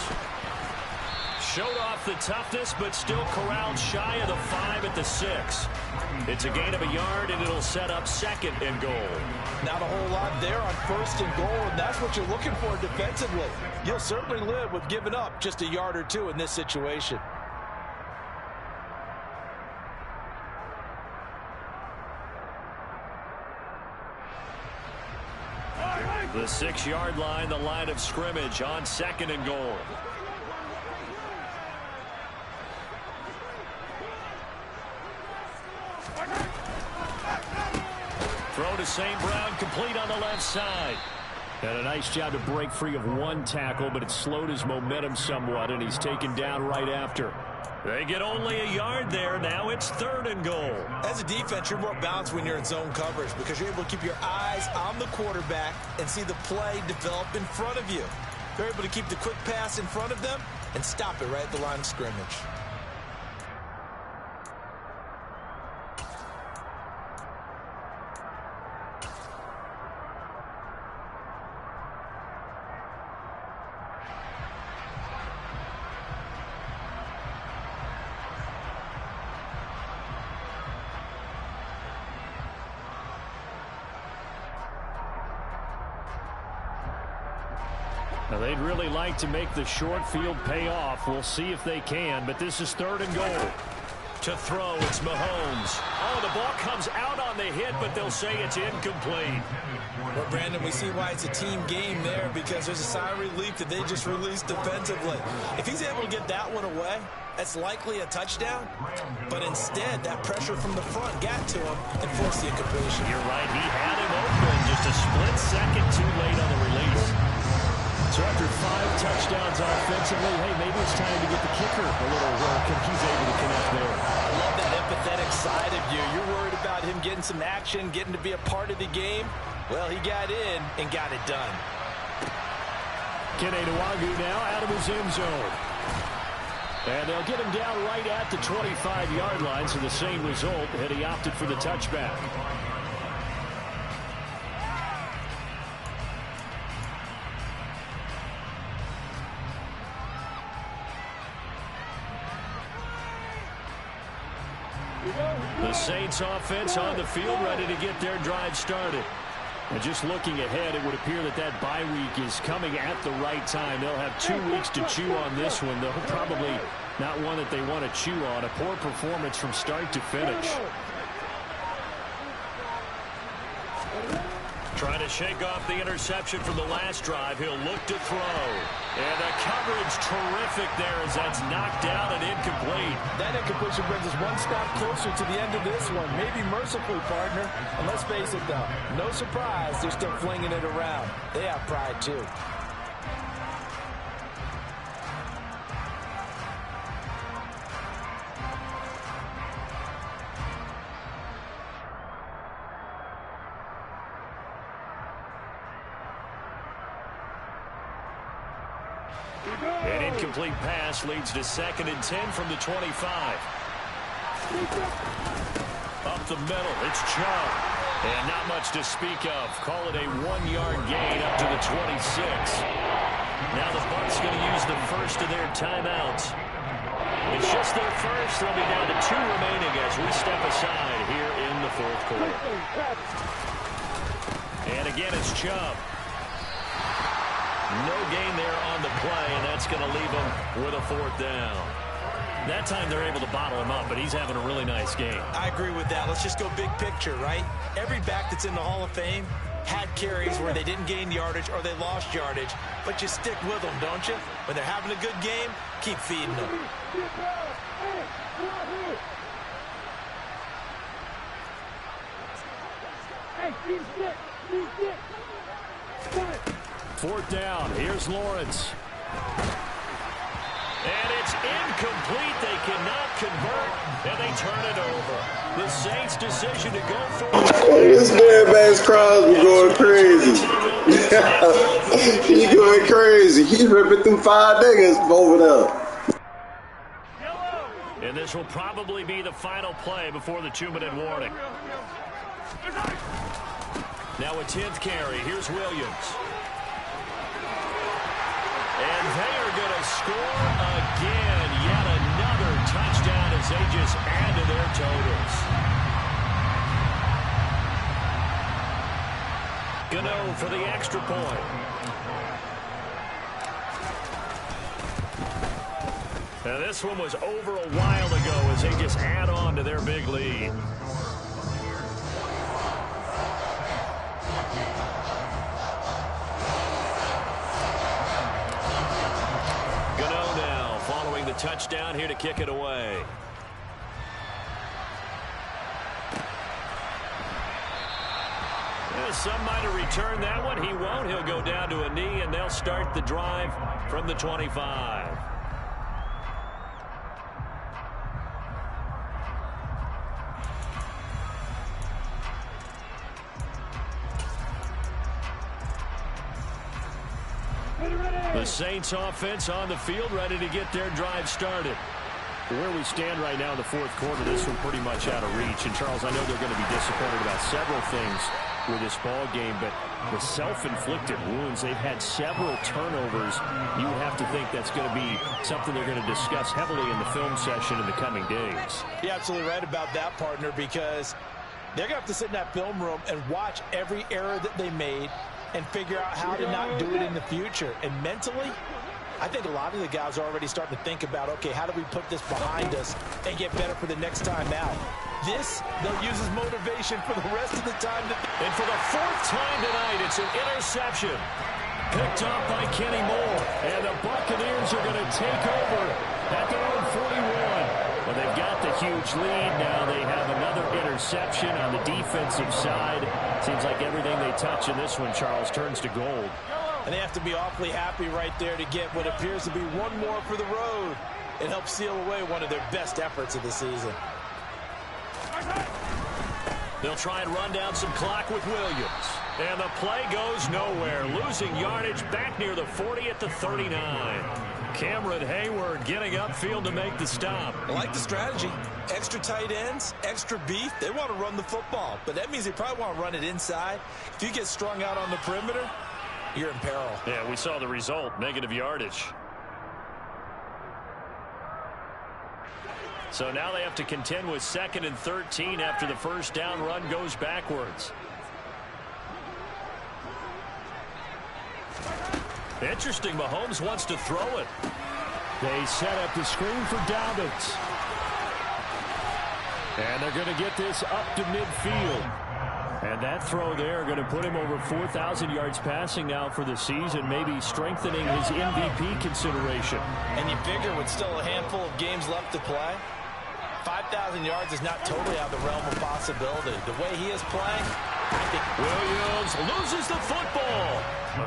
Speaker 2: Showed off the toughness, but still corralled shy of the 5 at the 6. It's a gain of a yard, and it'll set up 2nd and goal.
Speaker 3: Not a whole lot there on 1st and goal, and that's what you're looking for defensively. You'll certainly live with giving up just a yard or two in this situation.
Speaker 2: The 6-yard line, the line of scrimmage on 2nd and goal. Throw to St. Brown, complete on the left side.
Speaker 4: And a nice job to break free of one tackle, but it slowed his momentum somewhat, and he's taken down right after.
Speaker 2: They get only a yard there. Now it's 3rd and goal.
Speaker 3: As a defense, you're more balanced when you're in zone coverage because you're able to keep your eyes on the quarterback and see the play develop in front of you. They're able to keep the quick pass in front of them and stop it right at the line of scrimmage.
Speaker 2: Now, they'd really like to make the short field pay off. We'll see if they can, but this is 3rd and goal. To throw, it's Mahomes. Oh, the ball comes out on the hit, but they'll say it's incomplete.
Speaker 3: Well, Brandon, we see why it's a team game there, because there's a sigh of relief that they just released defensively. If he's able to get that one away, that's likely a touchdown. But instead, that pressure from the front got to him and forced the incompletion.
Speaker 2: You're right. He had him open just a split second too late on the release. So after 5 touchdowns offensively, hey, maybe it's time to get the kicker a little work, and he's able to connect there.
Speaker 3: I love that empathetic side of you. You're worried about him getting some action, getting to be a part of the game. Well, he got in and got it done.
Speaker 2: Kene Nwangwu now out of his end zone. And they'll get him down right at the 25-yard line, so the same result, and he opted for the touchback. The Saints offense on the field, ready to get their drive started. And just looking ahead, it would appear that that bye week is coming at the right time. They'll have 2 weeks to chew on this one, though probably not one that they want to chew on. A poor performance from start to finish. Trying to shake off the interception from the last drive. He'll look to throw. And the coverage terrific there as that's knocked down and incomplete.
Speaker 3: That incompletion brings us one step closer to the end of this one. Maybe mercifully, partner. And let's face it, though, no surprise, they're still flinging it around. They have pride, too.
Speaker 2: An incomplete pass leads to 2nd and 10 from the 25. Up the middle, it's Chubb. And not much to speak of. Call it a 1-yard gain up to the 26. Now the Bucs going to use the first of their timeouts. It's just their first. They'll be down to 2 remaining as we step aside here in the 4th quarter. And again, it's Chubb. No gain there on the play, and that's going to leave him with a 4th down. That time they're able to bottle him up, but he's having a really nice game.
Speaker 3: I agree with that. Let's just go big picture, right? Every back that's in the Hall of Fame had carries where they didn't gain yardage or they lost yardage, but you stick with them, don't you? When they're having a good game, keep feeding them.
Speaker 2: Fourth down. Here's Lawrence. And it's incomplete. They cannot convert, and they turn it over. The Saints' decision to go for it.
Speaker 5: This man, Max Crosby, going crazy. He's going crazy. He's ripping through 5 niggas over there.
Speaker 2: And this will probably be the final play before the 2-minute warning. Now a 10th carry. Here's Williams. And they are going to score again. Yet another touchdown as they just add to their totals. Gano for the extra point. Now this one was over a while ago as they just add on to their big lead. Touchdown here to kick it away. Yeah, some might have returned that one. He won't. He'll go down to a knee, and they'll start the drive from the 25. The Saints offense on the field, ready to get their drive started. Where we stand right now in the 4th quarter, this one pretty much out of reach. And, Charles, I know they're going to be disappointed about several things with this ball game, but the self-inflicted wounds, they've had several turnovers. You would have to think that's going to be something they're going to discuss heavily in the film session in the coming days.
Speaker 3: You're absolutely right about that, partner, because they're going to have to sit in that film room and watch every error that they made and figure out how to not do it in the future. And mentally, I think a lot of the guys are already starting to think about, okay, how do we put this behind us and get better for the next time out? This, they'll use as motivation for the rest of the time.
Speaker 2: And for the fourth time tonight, it's an interception. Picked up by Kenny Moore. And the Buccaneers are going to take over at their own 41. Well, they've got the huge lead. Now they have another interception on the defensive side. Seems like everything they touch in this one, Charles, turns to gold.
Speaker 3: And they have to be awfully happy right there to get what appears to be one more for the road. It helps seal away one of their best efforts of the season.
Speaker 2: They'll try and run down some clock with Williams. And the play goes nowhere. Losing yardage back near the 40 at the 39. Cameron Hayward getting upfield to make the stop.
Speaker 3: I like the strategy. Extra tight ends, extra beef. They want to run the football, but that means they probably want to run it inside. If you get strung out on the perimeter, you're in peril.
Speaker 2: Yeah, we saw the result, negative yardage. So now they have to contend with 2nd and 13 after the first down run goes backwards. Interesting, Mahomes wants to throw it. They set up the screen for Dobbins. And they're going to get this up to midfield. And that throw there going to put him over 4,000 yards passing now for the season, maybe strengthening his MVP consideration.
Speaker 3: And you figure with still a handful of games left to play, 5,000 yards is not totally out of the realm of possibility. The way he is playing, I think
Speaker 2: Williams loses the football.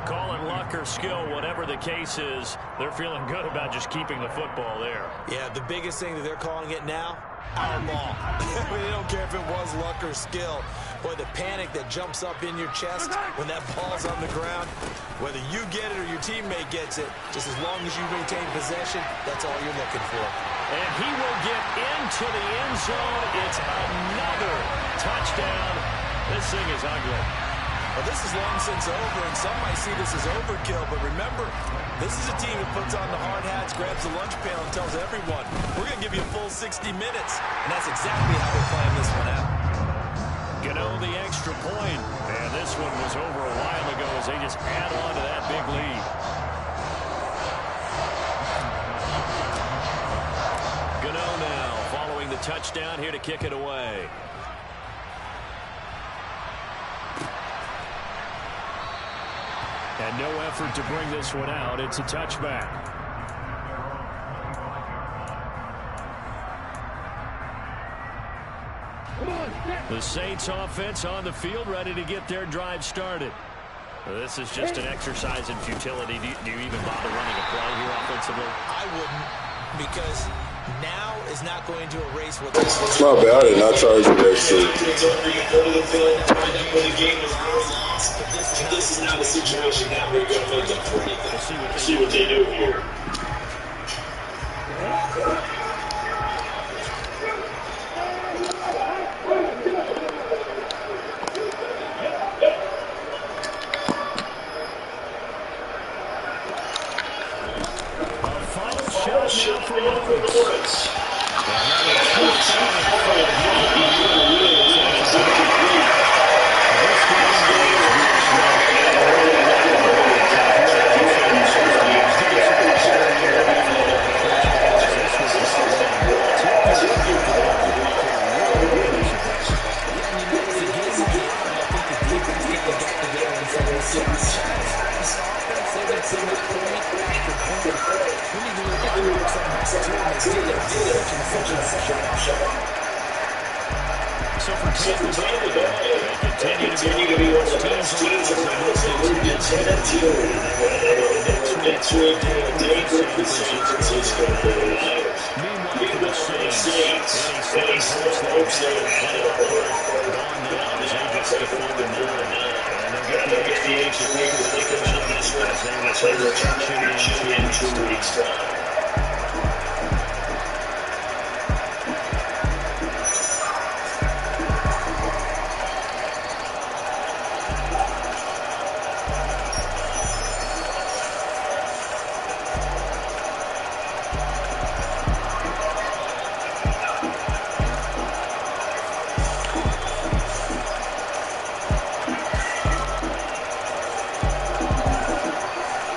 Speaker 2: Call it luck or skill, whatever the case is, they're feeling good about just keeping the football there.
Speaker 3: Yeah, the biggest thing that they're calling it now, our ball. They don't care if it was luck or skill. Boy, the panic that jumps up in your chest when that ball's on the ground, whether you get it or your teammate gets it, just as long as you maintain possession, that's all you're looking for.
Speaker 2: And he will get into the end zone. It's another touchdown. This thing is ugly.
Speaker 3: Well, this is long since over, and some might see this as overkill, but remember, this is a team that puts on the hard hats, grabs the lunch pail, and tells everyone, we're going to give you a full 60 minutes, and that's exactly how they're playing this one out.
Speaker 2: Gano the extra point, and this one was over a while ago as they just add on to that big lead. Gano now following the touchdown here to kick it away. And no effort to bring this one out. It's a touchback. The Saints offense on the field ready to get their drive started. This is just an exercise in futility. Do you even bother running a play here offensively?
Speaker 3: I wouldn't, because now is not going to erase what
Speaker 5: My bad, I did not charge you that shit.
Speaker 6: This is not a situation that we're going to make up for anything. We'll see what they do here.
Speaker 2: Shot for Lawrence. So for Tampa Bay, they continue to be one of the best teams in the league. Next week, Dave Ferguson and Cisco Bears. Meanwhile, for the Saints, Eddie Hopes they will play off gone down as they get to 4-9. And they'll get the extra week to take the as they will play the championship in 2 weeks' time.